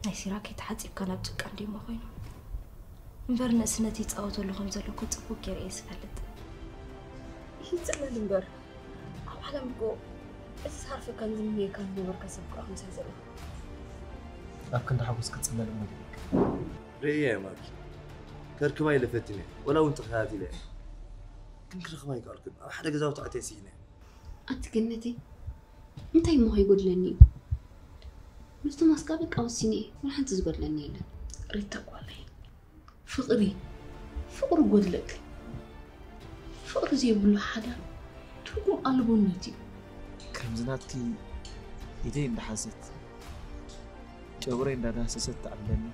نسيراك يتحسب كلام تكلم ما خينا. مبرنا سنتي تعوض لهم زلكوا تبوك يرئيس فلت. يتسأل المبر. عالم جو. إصهار في كان زمني كان نور كسب كأهم سازله. لكن ده حبوس كتسمى المديك. رأي يا ماك. كركباي لفتني ولا وانت خاتي ليه. كم كركباي كاركب. أحد جزاوت عتيسينه. أنت جنتي. أنت يمه يقول لني. مستو مسكابك أو سيني ولا حد تقول لني لا. ريتك والله. فقر قول لك. فقر زي بلو حدا. تقول قلبونتي. كم زناتي يدين بحزت. جورين ده سست تعلمني.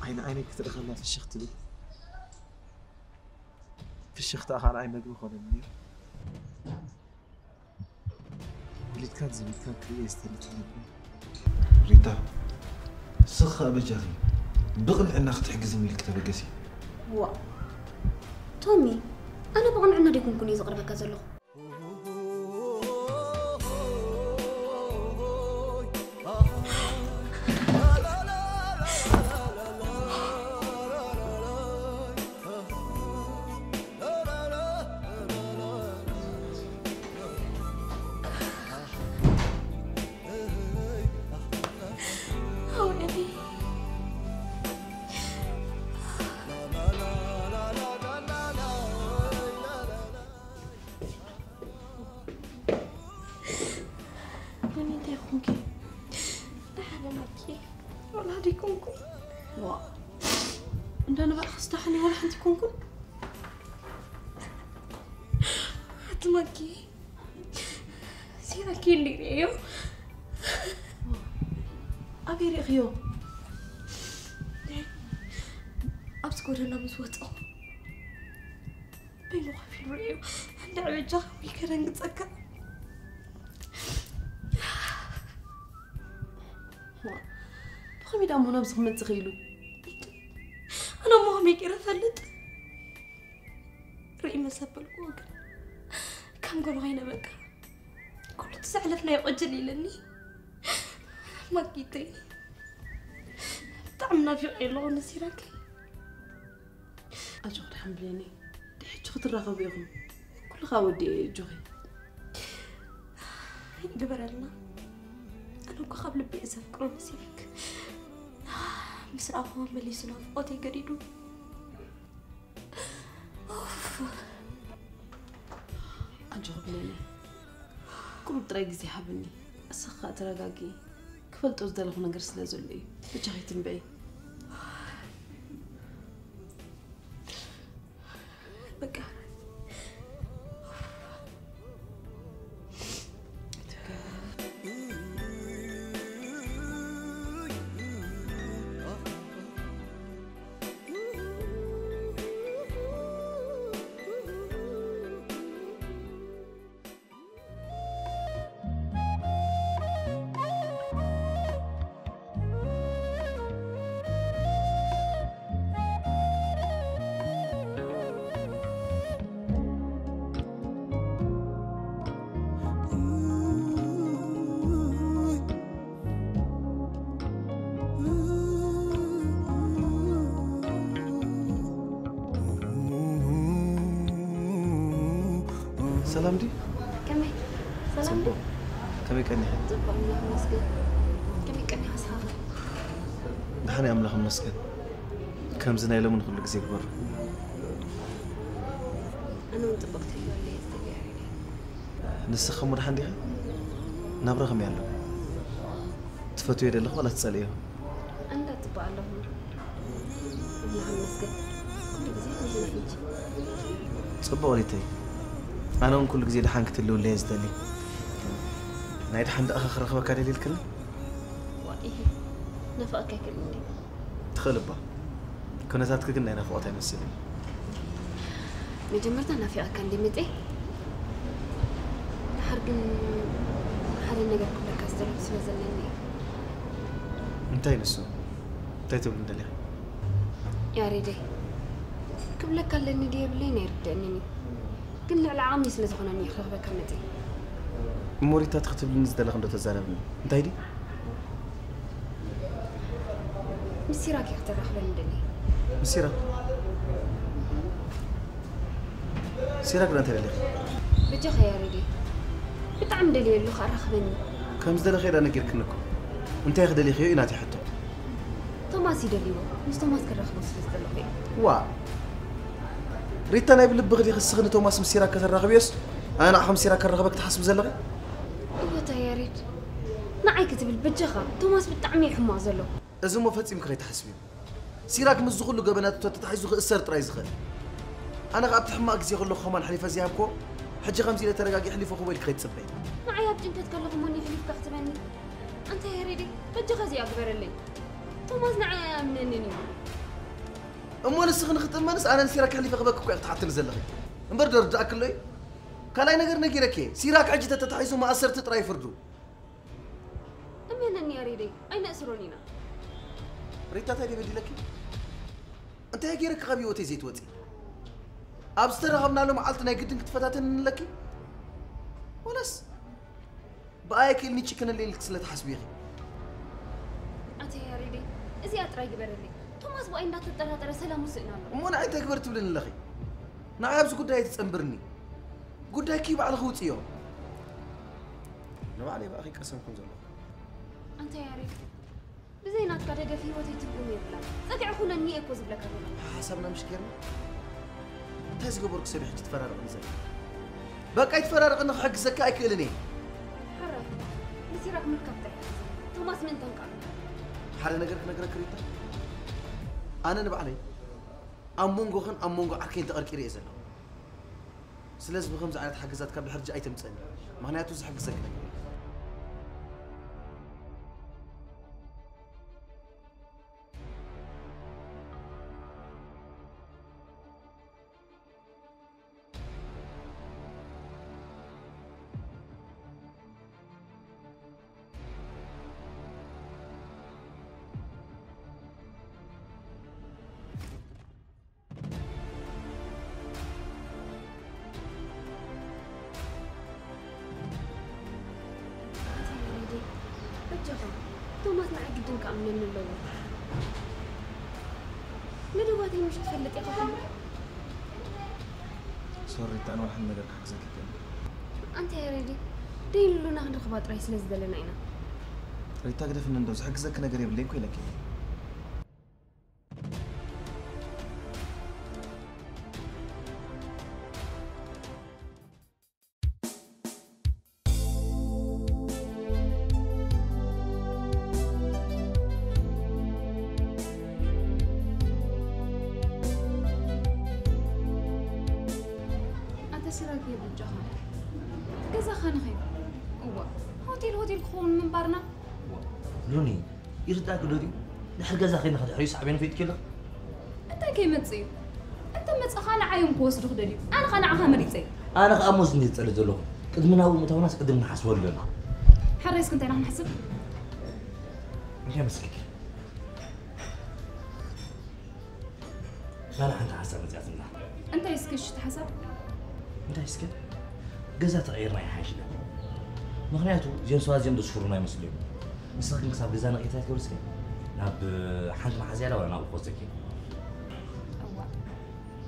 عينك تدخلنا في الشخت دي. في الشخت آخر عين مجروح ولني. اللي كان زي كان كريس تلتني. ريتا سخة بجري بغل أنا أختحق زميل الكتاب القسي. وا تومي أنا بغن عنا ديكم كوني صغر بكذا ماكي سيراكي اللي ريو أبي ريو أبسكور أنا مسوته بينو خفيف ريو عند عوجة ويكرن تسكر بخمي دامو نفسه من تغيلو أنا مهمي كده فلت رأي مسبل وقل كم قول غينا بك كل تسعلفنا يوجلي لني ما كيتي تعمنا في عيلو نسيرك أجود حمليني دي حجوت الرغب يغم كل غاودي جوغي جبر الله أنا قبل بإذن كل نسيرك مسرع هون ملي سناف أوتي قريدو أجوب لي كل طريق زي حبني أسخاء تراجعي كفلت أصدر لهم نجرس لازلي بجاهي تنبعي بقى سلام دي كمي سلام دي كمي كني زبق الله مسكن كمي كني أصحاب دحني أملاخ مسكن كم زنا يلمون كل جزء كبر أنا وانطبقت اللي يستبيعني نسخة مرة حنديها نبرهم يلا تفتوي يدلخ ولا تسأليه أنا تبع اللهم الله مسكن كل جزء كل فيك صبوا وليتي أنا من كل جزء دحنك تلو اللي يزدني نايد حند أخ رخبة كاري الكل وإيه نفقك كلمني تخلبه كنا ذاتك كنا نفقتها نسيني مجمرت أنا في أكان دمت إيه حرقن حال النجار كلها كاستر بسوا زلني انتي نسو انتي تقول ندلي يا ريدي قبل كلني دي بلين يردني قلنا على عامي سلزخونني يخرب كمتي موريتا تكتب لي نزدل خندو تزاربني انتي دي مسيراك يختار خبرني مسيرة سيرك لا ترى لي بجا خياري بتعم دليل لو خرخبني كم زدل خير انا غيرك نكو انت ياخذ لي خيو يناتي حتى توماس يدليو مش توماس كرخ بس لي وا ريتا انا بلب غدي خسخن توماس مسيرك كترخبيس انا احم مسيرك كرخبك تحسب زلغي ايوا تياريت نعي كتب البجخه توماس بتعمي حما زلو اذا ما فصيم كري تحسبي سيراك مزخلو غبنات تتحيزو اسر طراي زخل انا غاب تحماق زي خلو خمان حليفه زيابكو حجي خمسي لترقاقي حليفه خويل كري تصبي معايا بجنت تكلفوا مني حليف كختبني انت يا ريدي بجخه زي اكبر لي توماس نعي منني امو نسخن ختمانس انا سيراك حليفه غبك كو تحت نزلخي امبر درجاك لي كلاي نغير نغيرك سيراك عجي تتحيزو ما اسرت طراي فردو امنني يا ريدي اين اسرونينا ريتا تايدي بدي لك انت يا غيرك غبي وتي زيت وتي ابسترغبنا له معلت ناي قدن كتفتاتن لك ولس بايك اللي تشكن اللي سلت حسبيخي انت يا ريدي ازي اطراي جبرلي توماس بو اينات تطرطر سلام وسئنا له مو انا انت كبرت بلن لخي نعابز قداي تصنبرني قداي كي بعد خوصيو لو علي باخي قسمكم زلو انت يا ريدي بزينات قاعده في وتي تقوم يبلا صدع خلني اكو زبلك حسبنا مشكلة تاز قبرك سبيح تتفرارق نزل بقى يتفرارق انه حق زكاة كلني حرف مسيرك من كبتك توماس من تنقل حدا نقرك ريتا انا نبعلي امونغو خن امونغو عركين تقركي ريزل سلاز بخمس عينات حجزات كابل حرج اي تمصني مهنياتو زحق زكاة توماس معي قدن كأمن اللون ندواتي مش تفلت يا خفن سوري انا واحد نقرك حق زكاة انت يا ريدي دين لنا هند خباط رايس لزدلنا هنا ريتا قدف ان ندوز حق زكاة قريب ليك ولا كيف سراك يا بجها كذا خان خير هوتيل خون من برنا لوني يرداك دودي نحر جزا خينا خد حريص عبين فيت كلا انت كيف تصير انت متصخانا عيون كوس دخدلي انا خانا عها مريتي انا خاموس ني تصل زلو قدمنا اول متوناس قدم نحسب لنا حريص كنت انا نحسب يا مسكك لا انت حسب زعزنا انت يسكش تحسب انت يسكت جزا تغيرنا يا حاجنا مغنياتو جنسوا زين دشفرنا يمسلم مسكين حساب جزا نقيتات كورسك ناب حد ما حزيله ولا ناب خوزك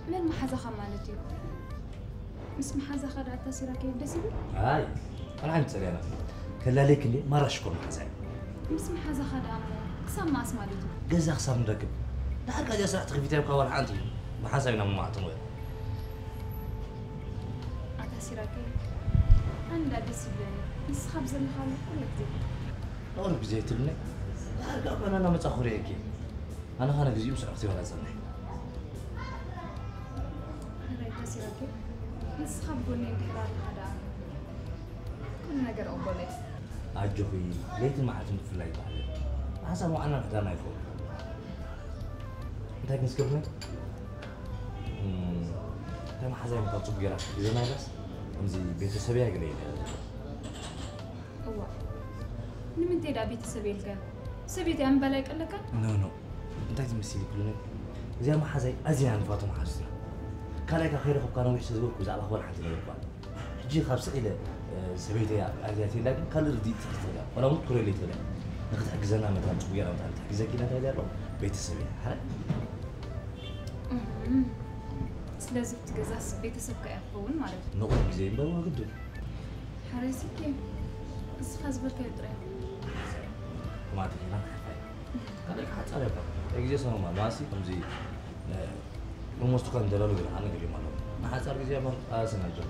من ما حزخ مالتي اسم حزة خدعة تسيرا كيف دسيبي؟ هاي أنا عندي سريانا كلا ليك اللي ما رشكر محزين اسم حزة خدعة سما اسمع لي جزء خصام نركب لا أرجع جالس أحتقي في تيمك أول عندي ما حسبنا من معتم وين تسيرا كيف؟ أنا دسيبي بس خبز اللي خالي كل كذي نقول بزيت لنا لا أرجع أنا متأخر هيك أنا خانة جزء مسرعتي ولا زلني هاي تسيرا كيف؟ بس خبوني انتحرار خدعة كل نجر أقبله أجوفي ليت ما حتم في الليل بعد حسب ما أنا نحتاج نايفون أنت هيك نسكبنا كم حزين متطلب جرا إذا ما بس أمزي بيت السبيع قليل هو من تيدا بيت سبيلك سبيتي عم بلاك قال لك نو أنت هيك مسيلي كلنا زي ما حزين أزين فاطمة حسنا كان لك خير خب كانوا يشتغلوا كوز على أخبار حتى لو جي خابس إلى سبيتي أجاتي لكن كان رديت تطلع ولا مو كوري اللي طلع نقطع جزنا مثلا تقول أنا مثلا تحجز كنا تايلر بيت السبيع هلا لازم تجزاس بيت سبك أفون معرف نقول زين بوا قدو حريسي كيف بس خاز بالك يطرح ما أدري ما كان لك حتى على بقى يجي سنة ما ماسي كم زي مستقل دلالو كده أنا قلي مالو ما حد صار زي ما سنة جو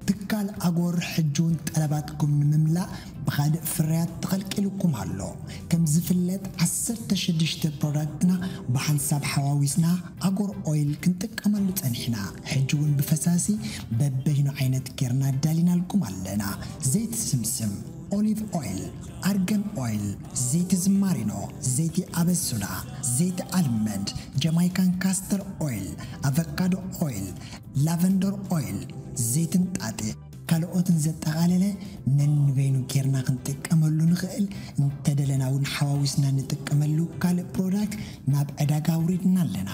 تكال أجور حجون طلباتكم نملا بخالق فريات تقلقلكم هالو كم زفلت 16 برودكتنا بحنساب حواويسنا أجور أويل كنتك أملو تنحنا حجون بفساسي ببينو عينت كيرنا دالينا لكم علينا زيت سمسم أوليف أويل أرجان أويل زيت زمارينو زيت أبسودا زيت ألمند جامايكان كاستر أويل أفوكادو أويل لافندر أويل زيت نطاطي ካልኦትን ዘጠቃለለ ነንበይኑ ጌርና ክንጥቀመሉ ንኽእል እንተደለና እውን ሓዋዊስና ንጥቀመሉ ካልእ ፕሮዳክት ናብ ዕዳጋ ውሪድና ኣለና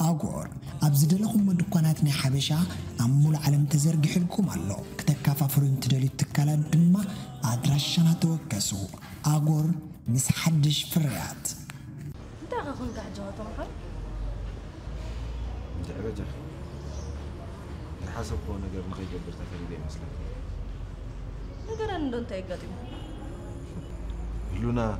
ኣጎር ኣብ ዝደለኹም ድኳናት ናይ ሓበሻ ኣብ ሙሉእ ዓለም ተዘርጊሕልኩም ኣሎ ክተካፋፍሉ እንትደልዩ ትካላት ድማ ኣድራሻና ተወከሱ ኣጎር ምስ ሓድሽ ፍርያት እንታይ ኸኹን ጋሕጆኸቶም ኸ تعرجح حسب هو نجار مخيج برتا فريدة مثلا نجار عندهم تايقاتي لونا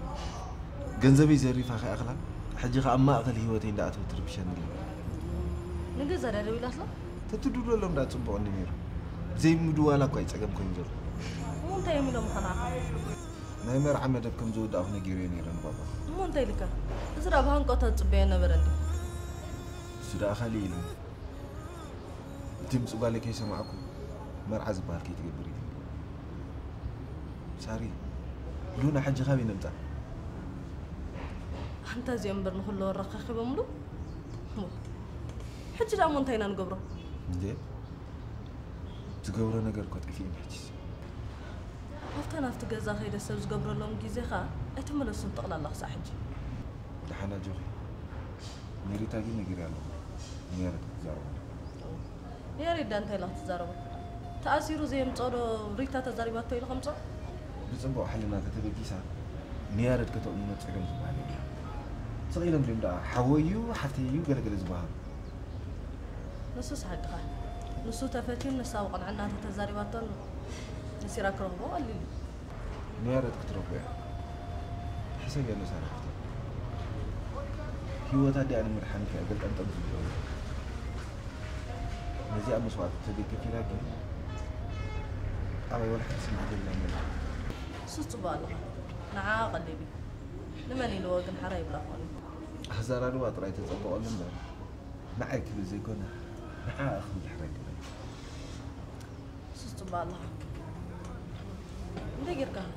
جنزبي زريف أخي أغلى حجيخ أما أغلى هوتين دعته تربشان لي نجار زراري ولا أصلا تتدور لهم دعتهم بقولني ميرو زي مدوالا كويس أجمع كونجر مو أنت يمي لهم خناقة نايمر عمد بكم زود أو نجيرين يرن بابا مو أنت لك زرا بهان قطع تبينا برندي سودا خليل تم سؤالك يسمعكم مرعز بالكي تقبري ساري لونا حج خابي نمتع أنت زين برن خلوا الرقاق بملو حج لا مونتينا نقبره ليه تقبره نقر كنت في محجز أفتنا أفتقزا خير السبز قبره لهم جيزيخا أتمنى السنطق الله صاحج لحنا جوخي ميري تاقي نقري الله ميري تزارو يا ريت أنت لا تزارو تأثيره زي مصارو ريتا تزاربات تيل خمسة بتصبح حلنا تتبقي ساعة نيارد كتب من تفكرم زبالي صغيرا بلم دا حويو حتى يو قلقل زبال نصوص حقها نصو تفتين نساوقا عنا تزارباتون نسيرا كرهبو اللي نيارد كترب بيها حسب يا نسارة هو تادي أنا مرحاني كي قلت أنت أبزو نزي أمس وقت تدي كيف لكن أبي ولا حد سمع جل منه صوت بالله نعا قلبي لمن يلوقن حرايب لخوني هزار الوقت رايت تطبق لنا معك زي كنا معاه أخذ الحرايب صوت بالله انت غير كان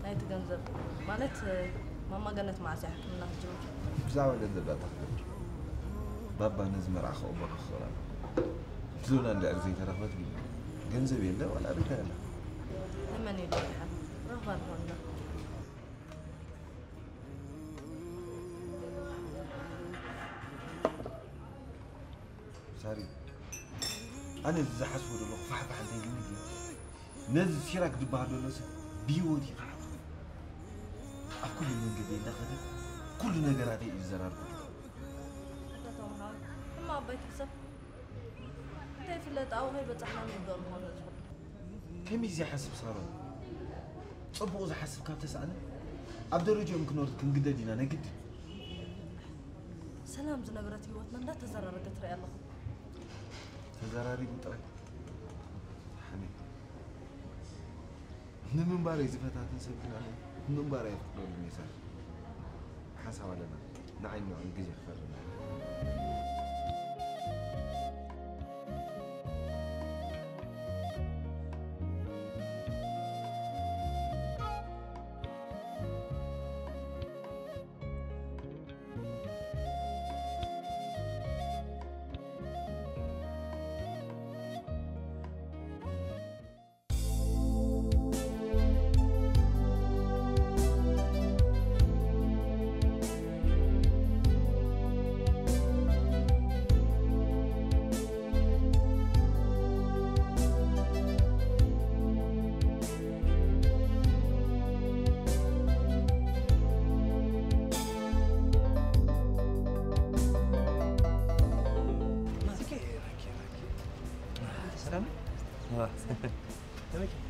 هاي تجنزب مالت ماما قالت مع ساحة من الناس جروج بزعوا جنزب لا تخبر بابا نزمر أخو أبوك الصلاة تلونا اللي أرزي ترفت بي جنزب يلا ولا رجالة لمن يلوقن رفض هنا ساري أنا إذا حسوا دلوقتي فحب حد يجيني نزل سيرك دبها دولس بيودي أكل من جديد دخل كل نجاراتي الزرار هذا طبعا ما بيت حسب كيف لا تعوهي بتحلم الدور هذا كم يزي حسب صاروا صبوا إذا حسب كاب تسأله عبد الرجال يمكن نورد كن جديد دينا نجد سلام زنبرتي وطنا لا تزرر ترى الله تزراري بطري حني نمن باري زفتات نسبنا عليه نمن باري يفقدوا الميسر حسب لنا نعين عن جزء خفرنا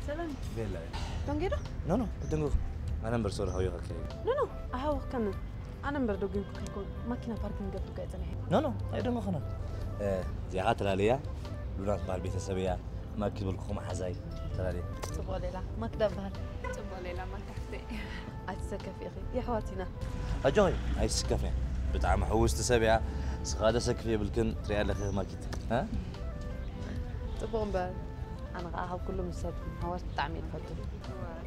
سلام بلا دونجيرو نو دونجو أنا برسول هاي هكذا نو أهو كمان أنا بردوجين كلكم ماكينة باركينج قبل كده نو هاي دونجو خنا زيارات تلالية لونات بالبيت السبيعة ما كتب لكم حزاي تلالية تبغى ليلى ما كدب هاد تبغى ليلى ما تحتي أتسكف يا أخي يا حواتينا أجاي هاي السكفة بتعمل حوس تسبيعة سقادة سكفية بالكن تريال لخير ما كت ها تبغى بال أنا قاعد كله مسد هواش تعميل فترة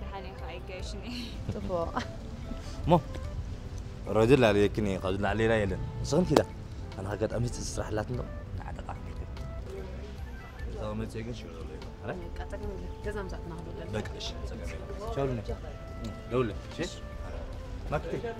دحاني خاي جايشني تبغى مو رجل عليه كني قادر عليه لا يلن صغن كده أنا هقعد أمس تسرح لا تنو عاد قاعد كده إذا ما تيجي شو ولا قاعد لازم زعنا هذول بقش شو لنا دولة شيء ما كتير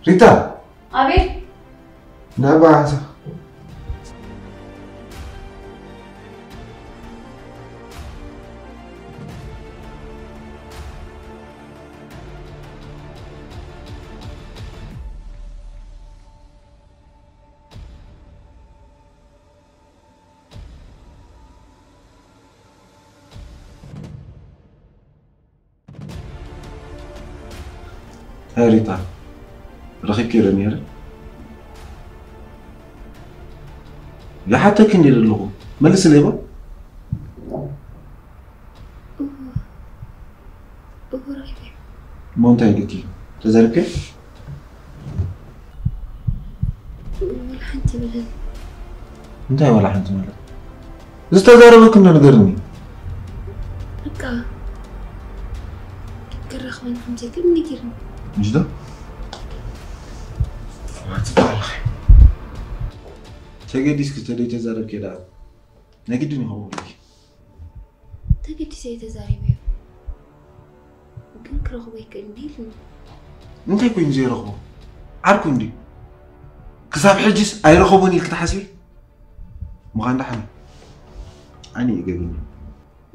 ريتا أبي نبعث ريتا رخيب كيرا نيرا يا حتى كنير اللغو ملس ليبا رخيب مونتاي لكي تزارب كيف؟ ولا حنتي ملل انتهي ولا حنتي ملل إذا تزاربك كنا نقرني بقى كرخ من حمزة كل نقرني مجدة؟ ما تبالغ تجديس كتير تزارب كده نجدني هو لي تجدي سيتزارب يا كن كرخ بيك النيل انت يكون زي رخو عاركو ندي كساب حجس اي رخوبني الكتحسي مغان دحني اني يقبلني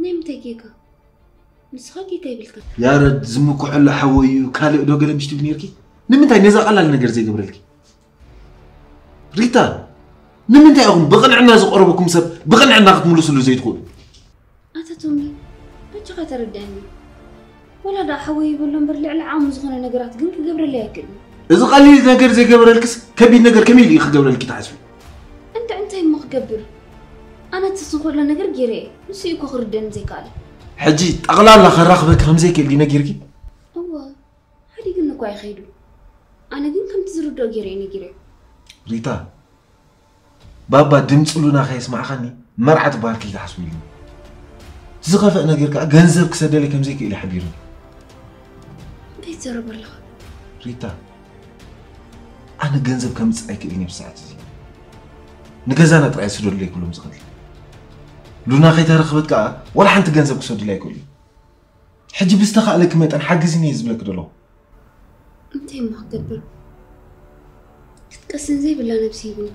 نيم تجيكا نسخاكي كيبلك يا رد زمكو حلا حوي وكالي دو قلم مشتي بنيركي نمنتاي نزا قلال نجر زي قبرلكي ريتا نمنتاي اخون بقنعنا زقربكم سب بقنعنا تملسلو زي تقول أتتومي بجا ترداني ولا دا حوي بلون برلع العام زغنا نجرات قنك قبر اللي ياكل إذا قليل نجر زي قبرلكس كبي نجر كميل يخ قبرلكي تحسبي أنت يمخ قبر أنا تسخر لنجر جري نسيكو خردن زي قال حجي أغلى الله خراخ بك خمسة كيلي نجركي هو يخيدو أنا دين كم تزردو جيريني جيري ريتا بابا دمت لنا خيس مع خني مرعت باركي تحسبي زغف أنا جيرك جنزب كسدلي كم زيك إلى حبيري بيت زرب الله ريتا أنا جنزب كم تسأيك إلي بساعة زي نجزانا ترى يسدل لي كلهم زغف لونا خيتها رخبت كا ولا حنت جنزب كسدل لي كله حجي بستخاء لك ميت أنا حجزني يزبلك دلو أنت ما قبل تكسن زي بالله نفسي بني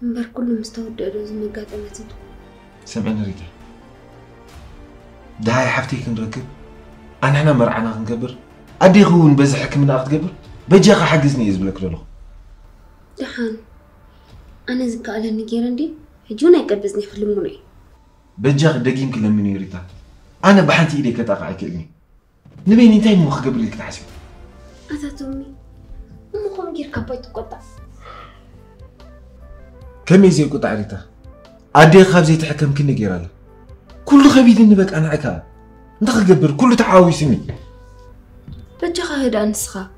مبار كله مستود أدوز مقاط أمتد سمعنا ريتا ده هاي حفتي كنركب أنا هنا مرعنا نقبر أدي غون بزحك من أخذ قبر بجاخ حجزني يزبلك دلو دحان أنا زكاء على النجيران دي هجونا يقبزني في الموني بجاخ دقيم كلا مني ريتا أنا بحنتي إيدي كتاقع كلمي نبيني انتهي موخ قبل لك تحسب أتاتومي أمو خم جير كابايتو قطع كم يزي قطع ريتا عدي خاب زي تحكم كني جيرالا كل خبيث نبك أنا عكا ندخل قبر كل تعاويسني بجاخ هيدا أنسخا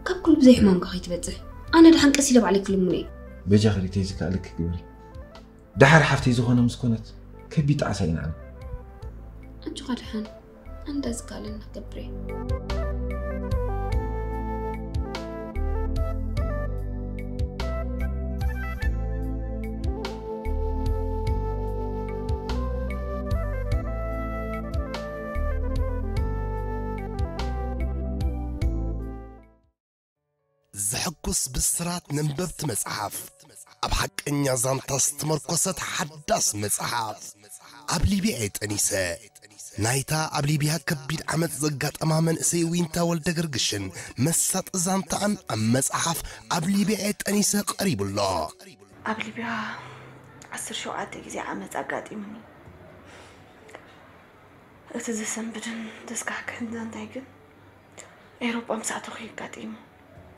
كاب كل بزي حمام كخيت بتزح أنا دحان كسيلب عليك الموني بجاخ ريتا يزكا لك قبري دحر حفتي زخونة مسكونت كبيت عساين عنه أنتو دحان أنت زكاء لنا قبري زحكوس بسرات ننببت مصحف أب حق إنيا زانتاس تمركوست حداس مصحف أبلي بيعت أنيسة نايتا أبلي بيها كبير عمد زقات أمامن سيوينتا والدقرقشن مسات زانتان أم مصحف أبلي بيعت أنيسة قريب الله أبلي بيها عصر شو عادك زي عمد أقاتي مني أتزي سنبدن تسكح كندان تايقن إيروبا مساعدو خي قاتيمو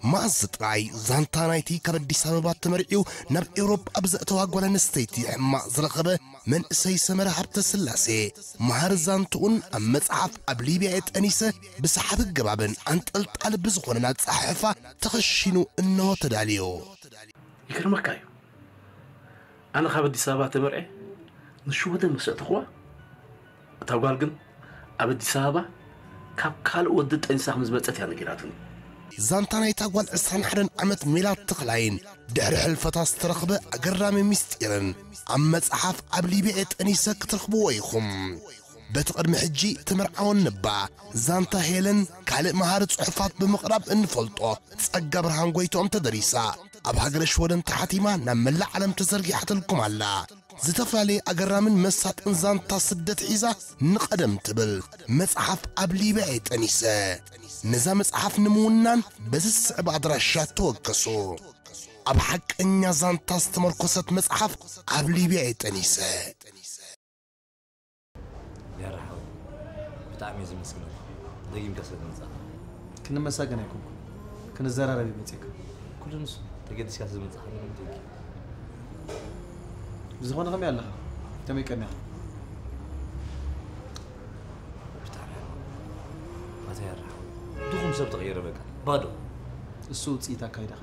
معزت راي زانتانايتي كردي سببات تمرعيو نب إيروب أبزأتوا أقوال نستيتي عما زرقبه من إساي سمرة حبت السلاسي مهار زانتون أم مصحف أبلي بيعت أنيسة بسحب القبابن أنت قلت على بزغوننا تصحفة تخشينو إنه تداليو يكرمك أيو أنا خابدي سببات تمرعي نشو هذا مسأت أخوة أتوقع قن أبدي سببة كاب كال ودت إنسان مزبطت يعني قراتني زانتاناي تاقوال عسران حرن عمت ميلاد تقلعين دهر حلفة استرخبة أقرامي مستيرن عمت صحاف أبلي بيعت أنيسة كترخبو ويخم بتقرم حجي تمرعون نبع زانتا هيلن كالق مهارة صحفات بمقرب انفلطو تسقى برهان قويتو تدريسا أبها قرش ودن تحاتيما نملا علم تزرقي حتلكم علا زتفالي أقرامن مسات انزانتا سدت عيزة نقدم تبل مصحف أبلي بيعت أنيسة نزا مصحف نمونان بس السعب عدراشات توقسو أب حق إنيا زانتا استمركوست مصحف أبلي بيعت أنيسة يا رحمة بتعمي زي مسكنة دقيم كسر المصحف كنا مساقنا يكون كنا الزرارة بيمتك كل نص تقدر تكسر المصحف من دقيق بزغونا غمي الله تمي كميا بتعمي ما تيار دوخم سبت غيره بك بادو السود سيتا كايدا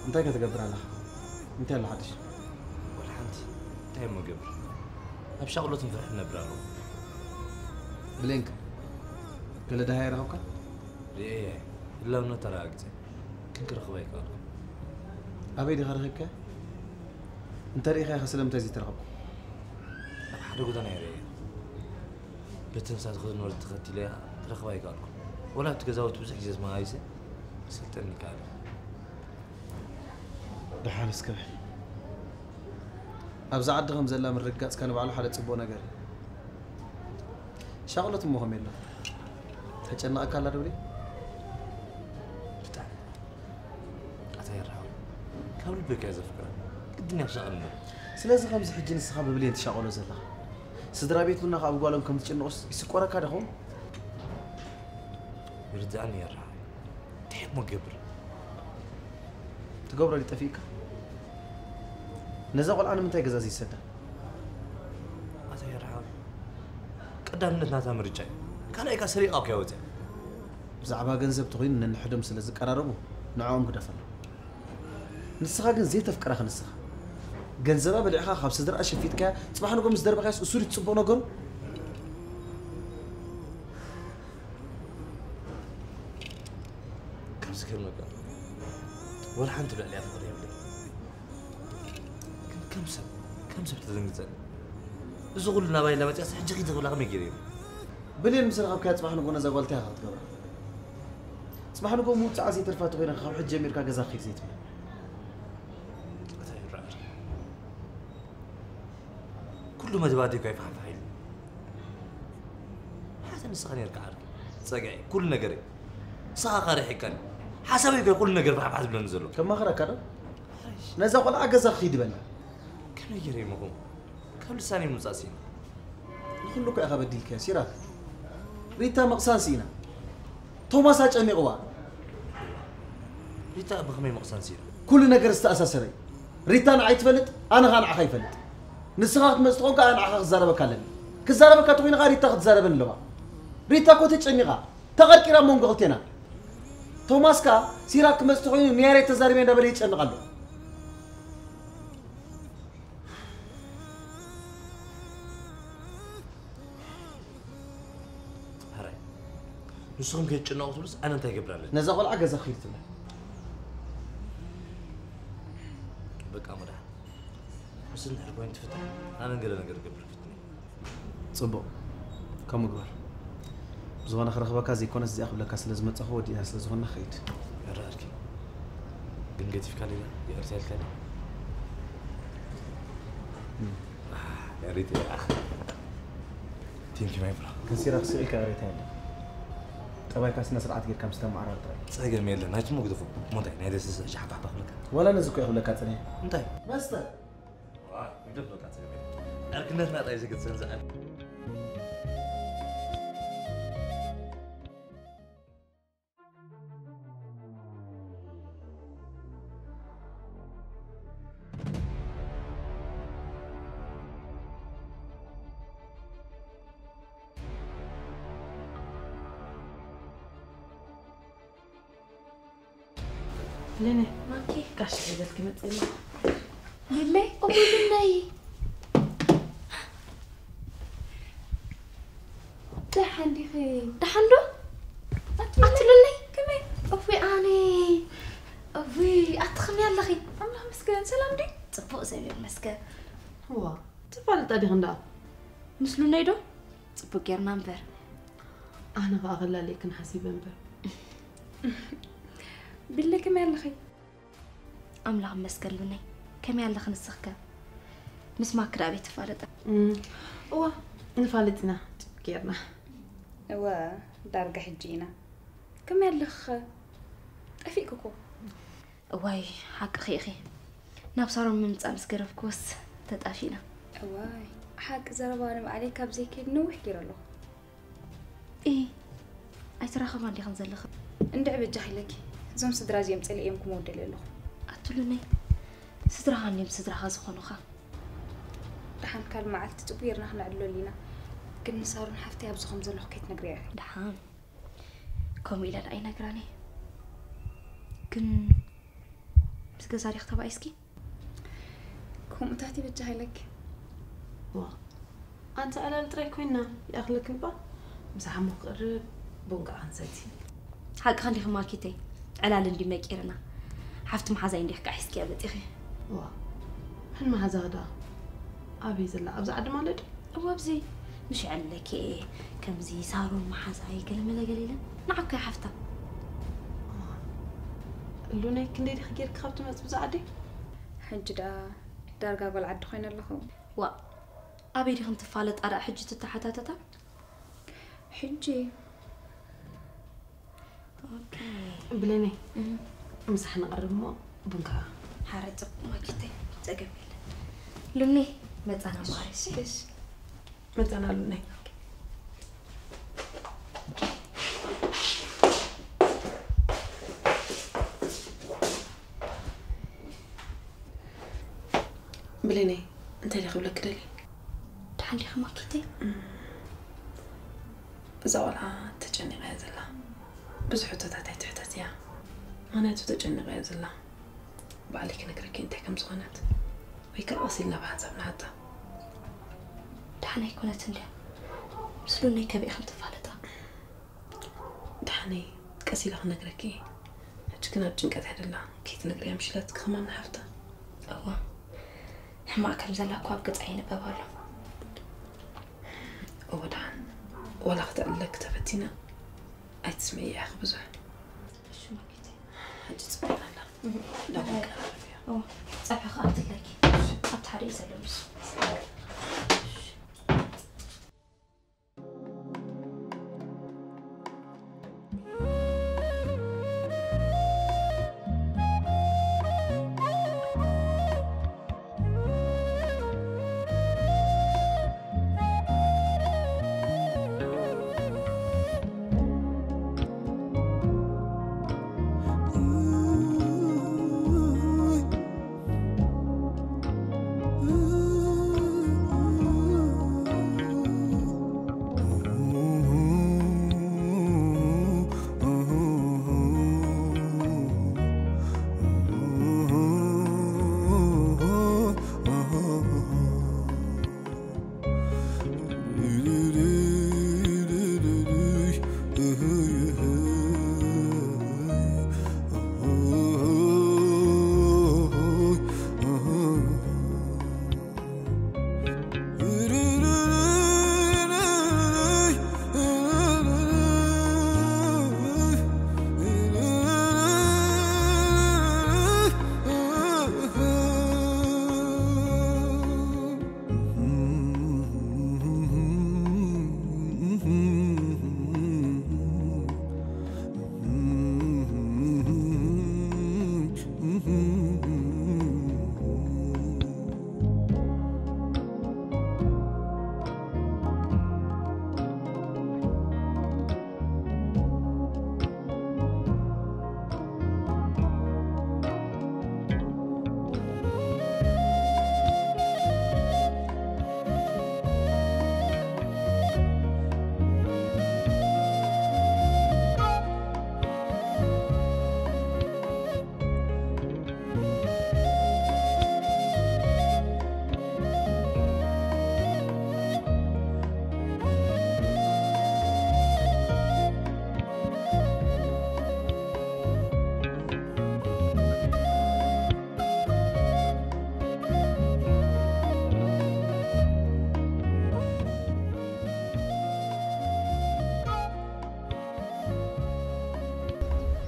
انت كيف تقدر على انت اللي حدش ولا حنت تايم قبل بشغله تنفرحنا برارو بلينك قال ده هاي رهوكا ايه الا انه تراقت كنكر خويك ابي دي غيرك انت ريخي خسلم تزي ترغب حدا قد انا يا ريال بتنسى تاخذ نور تختي ليها ترخواي قالكم ولا تجزاوت بزح جزاز ما هايسه سلتني قال دحال سكبه ابزع عدغم زلا من رقاص كانوا بعلو حدا صبو ነገር شغلت مهم يلا تጨናቀ አላ ደብሪ بتاع اتيرها كابل بك يا زفكر الدنيا شغلنا ስለዚህ ከምዚ ሕጂ ንስኻ ብብልየን ትሻቀሎ ዘለኻ ስድራ ቤት ቡና ካብ ጓሎም ከም ትጭንቁስ ይስቆረካ ደኹም يرجعني يا رحمة تحب ما قبر تقبر اللي تفيك نزا قول أنا من تاي جزازي سدا هذا يا رحمة قدام نتنا تامر جاي كان هيك سريقك يا وزع بزعبا جنزب تغين ننحدم سلازك قراربو نعوم قدفل نسخة جن زي تفكر أخ نسخة جنزبا بالعخا خاب صدر أشفيتك تصبح نقوم مصدر بقيس أسوري تصبو نقول كم سكر مقال ولا حنت بلا أفضل يا ولي كم سب تزنقزن زغل لنا باي لما تأس حجة كده ولا غمي كريم بلين مثل غاب كات تصبح نقول نزغولتها خاط قبل تصبح نقول موت عزي ترفات غير خاب حجة ميركا جزا خير زيت كل ما تبادي كيف حفايل حسن الصغير يركع صقعي كل نجري صاغر يحكي حسبي كل نجر بحب بلا نزلو كم ما خرك هذا نزغول عجزا خيد بنا كم يجري مهم كم لساني مساسين كلك يا غبدي الكاسيرة ريتا مقسان سينا توماس أجمع قوا ريتا بخمي مقسان سينا كل نجر استأساسري ريتا نعيت فلت أنا غان عخي فلت نسخات مستقوك أنا عخ زربك كلني كزربك كتوين غاري تاخد زرب اللغة ريتا كوت أجمع تغير كلام مون قلتنا توماس كا سيراك مستقوين نياري تزاربين دبليش أنا قلو نسخهم كيت جنا وتبص أنا أنت يقبلني نزغل عجز أخير تلا بك أمره بس نحر بوين تفتح أنا نقول قبل فتني صبوا كم قبل زوانا خرخ بكازي كون زي أخذ لك أسلز متأخود يا أسلز زوانا خيت يا رأيك بنجتي في كلامي يا أرسل كلامي يا ريت يا أخ تيمك ما يفرح كنسير أخسرك يا ريتاني أبغى كاسنا سرعة غير كم ستة معرض ترى. سأجر ميل لنا هاي مو قدفو مو ده هذا سس شحب حبة لك. ولا نزكو ياخذ لك كاتني. انتهي. بس ده. واه يدفع لك كاتني. أنا كنا نطلع إذا كنت سنزعل. ليني ماكي كاش عيدت كم تسمع ليلي أبوي بناي دحن دي خي دحندو أتلولي كمان أبوي أني أبوي أتخم يلا خي الله مسكين سلام دي تبوق زي المسكين هو تفعل تادي غندا مسلو نيدو تبوق يا نمبر أنا بأغلى لك نحسيب نمبر بالله كم يلا خي أملا مسكلوني كم يلا خنسخك مسمع كرابي تفارد هو نفالتنا تفكيرنا هو درجة حجينا كم يلا خ أفيكوكو واي حق خيخي نابصارو من تأمس كرف كوس تتأفينا واي حق زربان عليك بزي كده نوح كير له إيه أي ترى خمان دي خنزل خ ندعي بجاهلك زوم سدرازي متسألي يومكم ودل له أتلوني سدرها نيم سدرها زخنوخا دحان كان معك تطبيرنا احنا علو لينا كنا صاروا نحفتي أبزخم زلو حكيت نقريها دحان كوم إلى أي نقراني كن بس جزاري اختبا إسكي كوم تحتي بجاهلك وا أنت على الطريق كوينا يا أخي لك با مسح مقرب بونقع عن سيتي حق خلي خماكيتي على اللي مكيرنا حفت محزين دي حق حسكي قبل تخي وا هن ما هذا أبي زلا أبز عد مالد هو أبزي مش علك إيه كم زي صاروا محزاي كلمة قليلا نعك يا حفته لوني كندي خير خفت ما تبزعدي حج دارجا قول عد خوين الله وا أبي دي خنت فالت أرى حجة التحتاتتا حجي أوكي بليني مسح نقرب مو بنكا حارت ما كنتي تقبل لوني متانا مارس إيش متانا لوني بليني انت اللي خبلك دلي تحلي خماكتي زوالها تجني غازلة بس حتتها تحتتيا أنا تجني غازلة بعليك نكرك أنت كم صغنت ويكر أصيلنا بعد زمن حتى دحنا يكون تندى سلوني كبي خلت فالتا دحني كسيلة نكركي هتشكنا بجنكت هذا الله كيت نكري أمشيلات كمان حفتا أوه حما كم زلا كواب قد عين بابالو ودعن ولا أختلك تفتينا أي تسمعي يا أخي بزح شو ما كنت هجي تسمعي لا لا ممكن أوه صباح خاطر لك خاطر حريصة لوس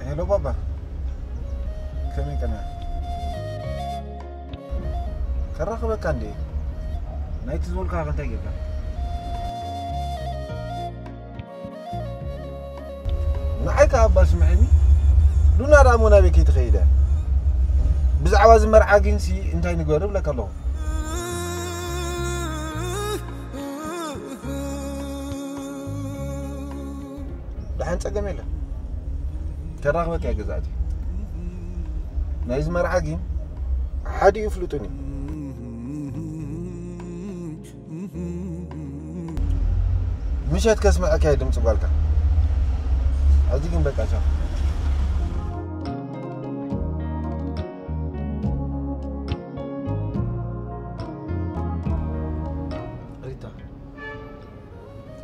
هلو بابا كمين كنا كرخبك عندي نايت زول كا غنتا يجيك معك ابا سمعني دونا رامونا بك يتخيله بزعوا زمرعا جنسي انتي نغرب لك الله دحن صقم يله كرخبك يا جزاتي نايز مرعاجين حد يفلطني مش هتكسمعك يا دمص بالك هذيك بقى شاف ريتا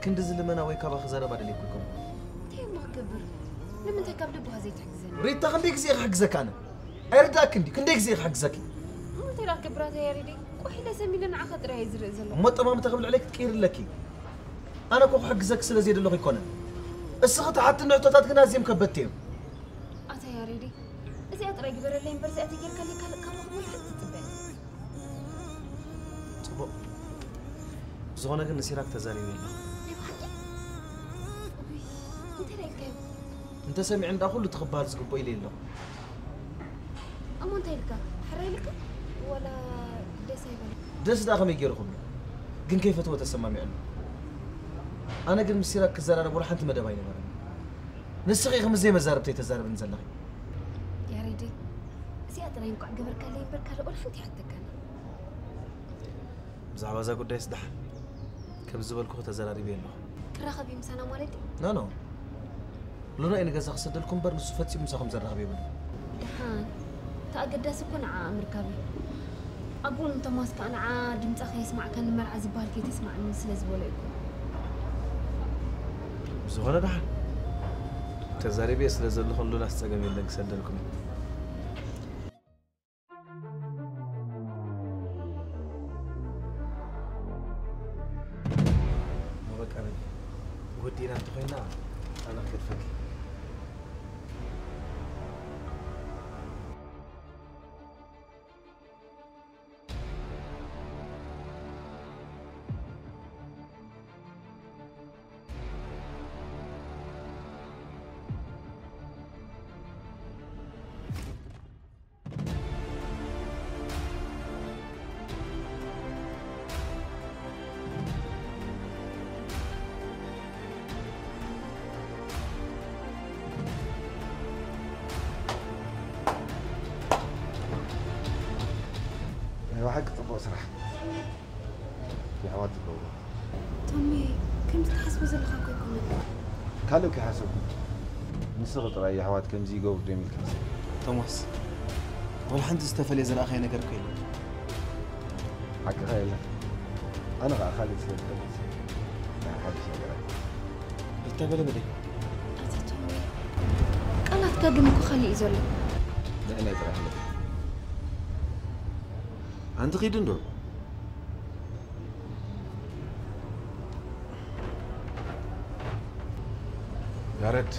كنت زلمنا ويكا بخزره بعد ليكم تي ما كبر لما تكبر بها زي تحزن ريتا خنديك زي حجزك انا ارداك كنديك زي حجزك انت لا كبرات يا ريدي وحده سميلنا عخطر هي زرق زلو ما تمام تقبل عليك تكير لك انا كو حجزك سلا زيد اللي يكون السخط حتى النعطات كنا زي مكبتين اتا يا ريدي ازي اطرا يقبر لي برزي اتي كان كان مقبول حتى تبان صبو زغنا كن نسيراك تزاني ويلا انت رايك انت سامع عند كله تخبال زقبو لي له اما انت لك حري لك ولا دس يبل دس داخم يجيركم كن كيف تو تسمع معنا انا قل مسيرك كزرارب ولا حنت مدباي نبر نسخي خمس زي مزاربتي تزارب نزلخي يا ريدي زي اطرا ينقع قبر كان لي بركه ولا فهمتي حتى كان بزعوا ذا قداي صدح كم زبلكو تزراري بينه كراخبي مسانا مالتي نو لونا إني جالس أخسر لكم برنس فتسي مساهم زرها بيبنا دحان تأقدس كون عامر كابي أقول أنت ماسك أنا عاد متأخر يسمع كان مرعى زبال كي تسمع من سلز ولا يكون زغنا دحان تزاري بيس لزل خلونا استجمع لك سدلكم ما بك أنا ودينا تخينا أنا كيفك واحد طبق صراحة يا عواد الجو تومي كم تحسب زل خاكو يكون كالو كحسب نصغط رأي عواد كم زي جو دريم الكاس توماس ولا حد استفل إذا أخي نقر كيل حق خيله أنا بقى خالد سيد توماس لا حد شيء بتقبل بدي أنت تومي قالت كاجمكو خلي إزولا لا أنا ترى حلو أنت قيدن دو يا ريت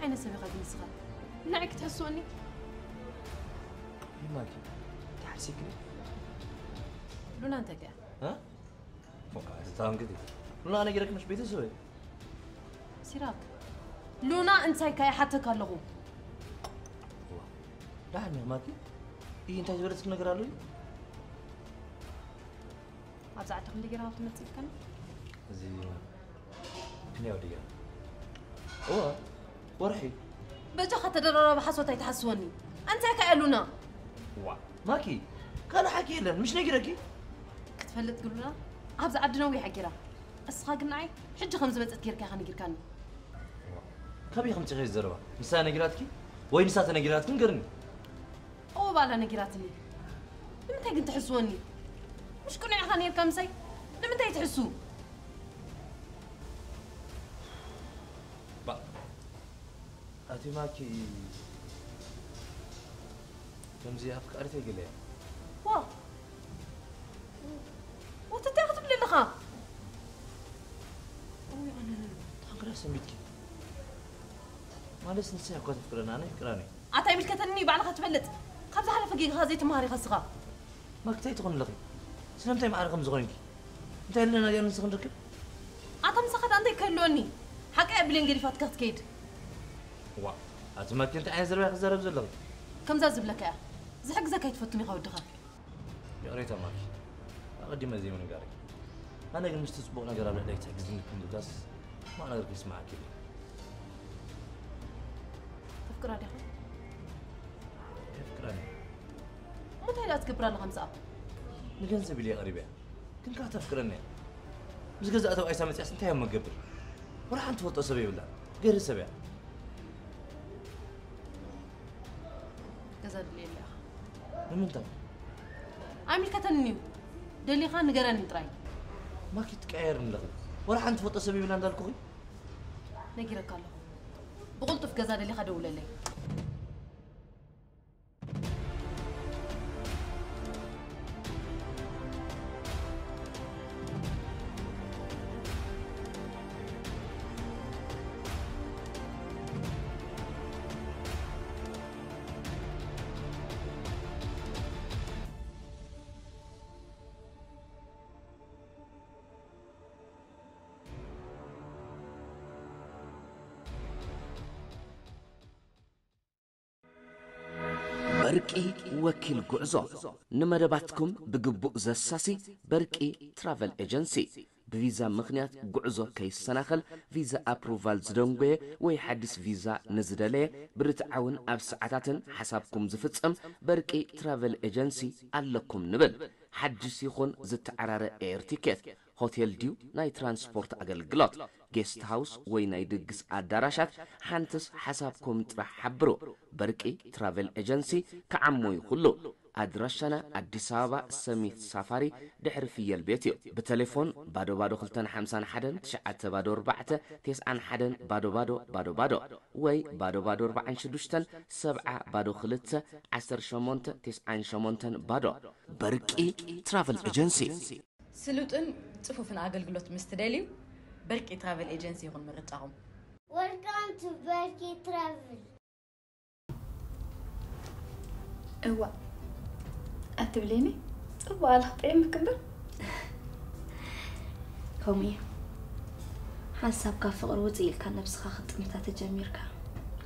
عين سبيقة بالنسخة نعك تحسوني ماكي تحسيكني لونا أنت كا ها؟ تاهم كذي لونا أنا جرك مش بيتي سوي سيراك لونا أنت كا حتى كاللغو لا يا ماكي إيه أنت جبرتك نقرأ أبزعت خلي جرا وتمسك كم زي كني أودي أوه ورحي بجا خاطر درا بحسوت يتحسوني أنت كألونا وا ماكي كان حكي لنا مش نقرأكي كتفلت قلنا أبز عدنا ويا حكيرا أسخاق نعي حج خمس بس أتكير كي خاني كيركاني كابي خمس غير زربا نساء نقرأتكي وين نساء نقرأتكم قرني أو بالا نقرأتني لما تيجي تحسوني مش كنا خاني كم سي لما تيجي تحسوا با أتي ماكي كم زي أفكارتي قليل وا وتتاخذ بلي لخا أوي أنا تقرأ سميتكي ما لسه نسيها كنت فكرنا أنا فكراني عتاي ملكتني بعلقة تفلت خبز على فقيق هذه مهاري خسخة ما كتاي تغن لغي سلامتي مع رقم زغنكي انت لنا يا نسخن ركب عتم سخت عندك كلوني حق قبل انقريفات كات كيد وا اتما كنت عايز اروح زرب زلغي كم زازب لك يا زحق زكاي تفتني خودخا يا ريت ماكي اقدم زي من قاري انا قلت مستسبوق نقرا عليك تحجزني كل داس ما اقدر اسمع كذا تفكر عليها فكراني متى لا تكبر الخمسة نجنزب لي غريبة كنت قاعد تفكرني بس جزء أتو أي سامي تحس أنت يوم قبل ولا أنت فوت أسبوع ولا غير أسبوع جزء اللي من أنت عامل كتنيو دلي خان نقراني تراي ما كنت كاير من لغي ولا أنت فوت أسبوع ولا عند الكوي نقرأ كله بقولت في جزار اللي خدوا لي بركي وكيل قعزو نمرباتكم بقبوء زساسي بركي ترافل ايجنسي بفيزا مخنيات قعزو كي السناخل فيزا ابروفال زدنبي ويحدث فيزا نزدالي برتعاون اب ساعتاتن حسابكم زفتسم بركي ترافل ايجنسي ألكم نبل حدث يخون زتعرار اير تيكيت هوتيل ديو ناي ترانسبورت أقلقلات جيست هاوس وي ناي دقس أداراشات حانتس حسابكم ترح حبرو بركي ترافل ايجنسي كعموي كله أدرشنا الدسابة سميت سافاري دحر في البيتيو بتليفون بادو خلتان حمسان حدن تشعت بادو ربعت تسعان حدن بادو وي بادو ربعان شدوشتن 7 بادو خلت 10 شمونت 9 شمونتن بادو بركي ترافل ايجنسي سلوطن صفوفن أقلقلوت مستداليو بركي ترافل ايجنسي يغن مرتاهم Welcome to Berkey Travel. ايوا أتبليني طبعا الخطيئة مكبر كومي حسابك فقر وزيل كان نفسها خطمتها تجميرك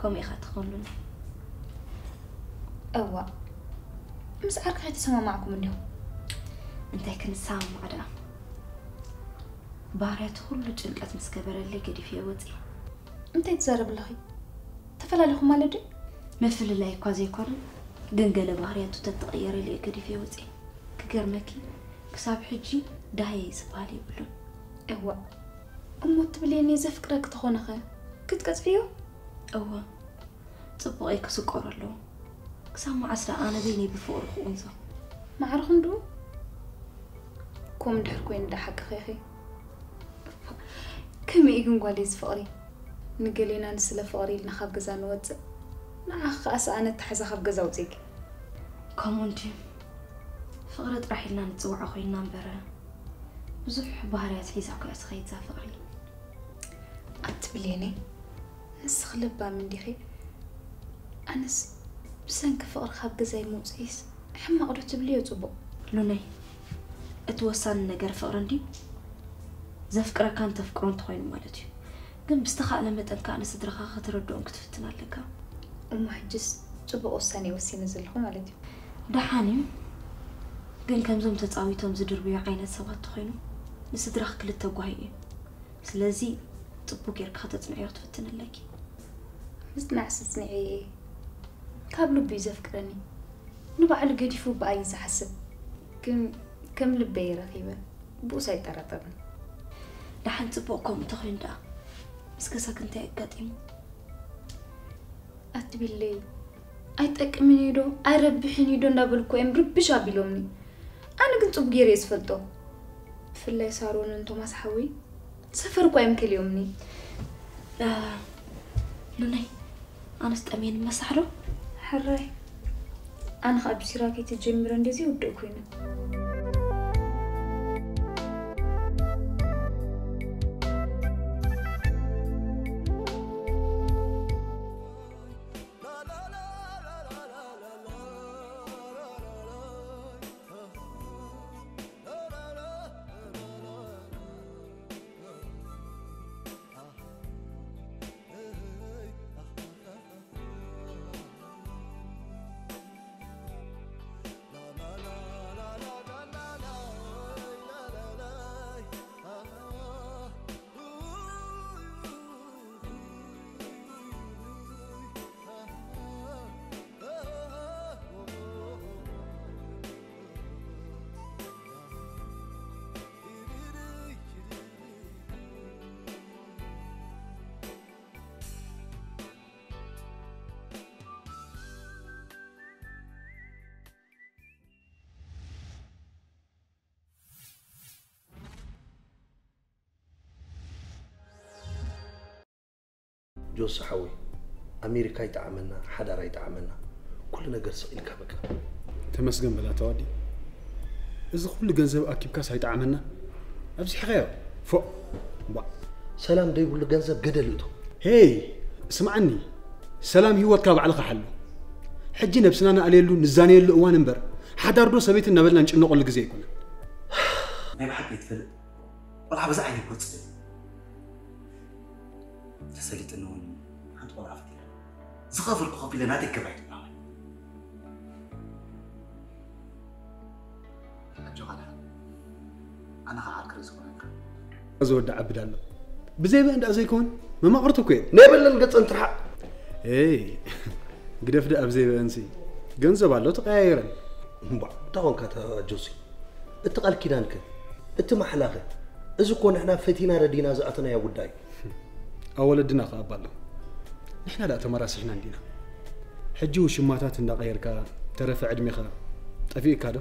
كومي خاتخونلون ايوا مسعرك حيث سما معكم اليوم انت كن سام معدا باريات كل جنقات مسكبر اللي قدي فيه وزي انت يتزارب لخي تفلا لكم مالدي مثل الله يكوازي كورن جنجل باريات تتغير اللي قدي فيه وزي كقرمكي كساب حجي داهي سبالي بلون ايوا أمو تبليني زفكرك تخونخه كنت فيه اوا صبغي كسكر له كسام عسرا انا بيني بفور خونزا ما عرخندو كوم دحر كوين دحق خيخي كم يكون قاليز فقري نقلينا نسلا فقري لنخاب جزان وزع نعخ أنا تحس خاب جزاوتك كومونتي فقرت راح لنا نتوع خوينا برا بزح بهاريات حيزاك أسخيت فقري أتبليني نسخلبا من ديخي أنس بسنك فقر خاب جزاي موسيس حما قدر تبليه تبو لوني اتوصل نجار فقرندي زفكرة كان تفكرون تخوين مالتي قم بستخاء لما تنكا أنا صدرخا خطردون كتفتنا لك أم حجز تبو أوساني وسي نزلهم مالتي دحاني قم كم زوم تتعويتهم زدر بيو عينة سوات تخوينو نصدرخ كل التوقعي سلازي تبو كيرك خطتنا عيو تفتنا لك مستنع ستنعي كابلو بي زفكرني نبع لقديفو بأي حسب كم لبي رخيبة بوساي ترطبن لحن تبوكم تخوين دا مسكسا كنت اقاتيمو أتبلي أيتأكمني دو أربحني دو نابلكو ربش أبيلومني أنا كنت بغير يسفلتو في اللي صارون انتو مسحوي سفركو كل يومني لوني أنا استأمين مسحلو حراي أنا خاب سيراكي تجمرن ديزي ودوكوين جوس حوي أمريكا يتعاملنا حدا يتعاملنا كل نجار سئل كبك تمسجن بلا توادي إذا كل جنزب أكيد كاس هيتعاملنا أبزي حقيقة فوق با سلام ده يقول جنزب جدلته هي اسمعني سلام هو تكاب على حلو حجي نفسنا أنا قليلو نزاني اللي وان نبر حدا ردو سبيت النبلة نشنو قل جزء يكون ما يبحث يتفلق ولا بزعل يقول تسليت إنه عند ولا عفتي زخاف القافلة ناتك كبعت أنا هعكر زمانك أزود عبد الله بزي بند أزيكون ما قرتو كوين نبل نقص أنت رح إيه قدف ده أبزي بنسي جنزب الله تغيرن با تاون كاتا جوسي اتقال كيدانك انت ما حلاقه اذا كون احنا فتينا ردينا زاتنا يا وداي اول دنا خابالو نحنا لا تمراسشنا عندنا حجو شماتات اندا غيركا ترفع عدميخا طفيق كادو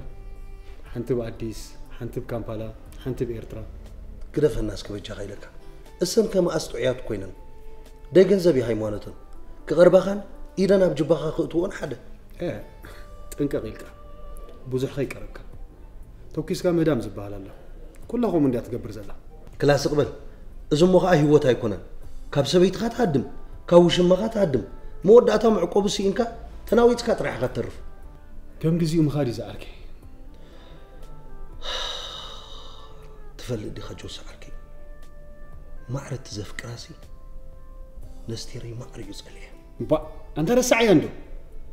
حنت باديس حنت بكامبالا حنت بإرترا كدف الناس كبجا غيلك اسم كما استعيات كوينن داي گنزبي هايمانتن كقربخان ايدنا بجبخا خطوون حدا ايه تنققيلك بوزح خي قربك توكيس كا مدام زبال الله كلهم اندي تقبر زلا كلاس قبل ازمو خا هيوت ايكونن كاب سبيت خا تهدم كاوشم خا تهدم موداتا معقوب سينكا تناويت كا طرح خطرف كم غزي مخادي زعركي تفلدي خجو سعركي معرت زفك راسي نستيري معري يصلي با انت رسعي عنده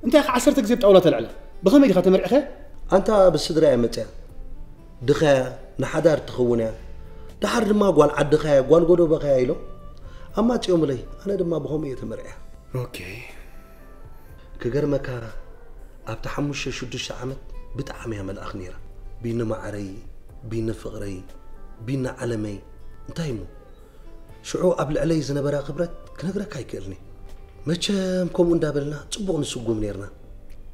انت اخ 10 كذبت طاوله العلا بخمي دي خاتم رخه انت بالصدر يا متى دخا نحدار تخونه دحر ما قال عدخا قال غدو بخا يلو اما تيوم لي انا دما بخمي يتمرع اوكي كغرمكا اب تحمش شدش عمت بتعمي مل اخنيره بين معري بين فقري بين علمي انتايمو شعو قبل علي زنبرا خبرت كنغرك هيكلني مچم كوم اندابلنا صبوق نسقوم نيرنا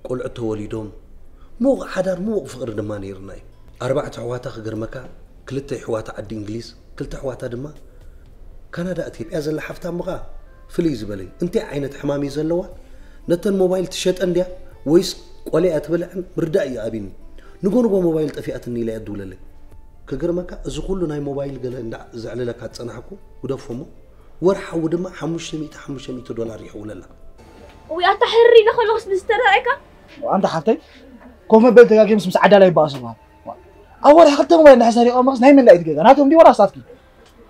قلعت وليدوم مو حدار مو فقر دما نيرنا 4 حواتا خغرمكا كلته حواتا عدي انجليز كلته حواتا دما كندا اثيوبيا زل حفتا مغا فليز بلي انت عينت حمامي زلوا نتن موبايل تشط انديا ويس قولي اتبلعن مردا يا ابين نغونغو موبايل طفياتني لا يدوللي كغرمكا از كله ناي موبايل غل زعللك اتصنحكو ودفمو ورحه ودما 500 دولار يحوللا ويا تحري نخلص مسترائك وانت حتى كوم بيل تغاكي مس عداله يباسوا اول حتى موبايل نحسري او مس ناي من لا يتغا ناتهم دي ورا صافكي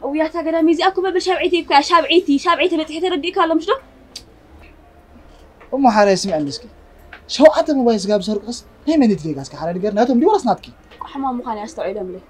ويا تاغدا ميزي اكو بشابعيتي كا شابعيتي بتحت رديك الله مش ام حارس سمع عندك شو حتى موبايل سغاب سرقس ناي من يتغاس كحال نغير ناتهم دي ورا صناتكي حمام مخاني استوعب لي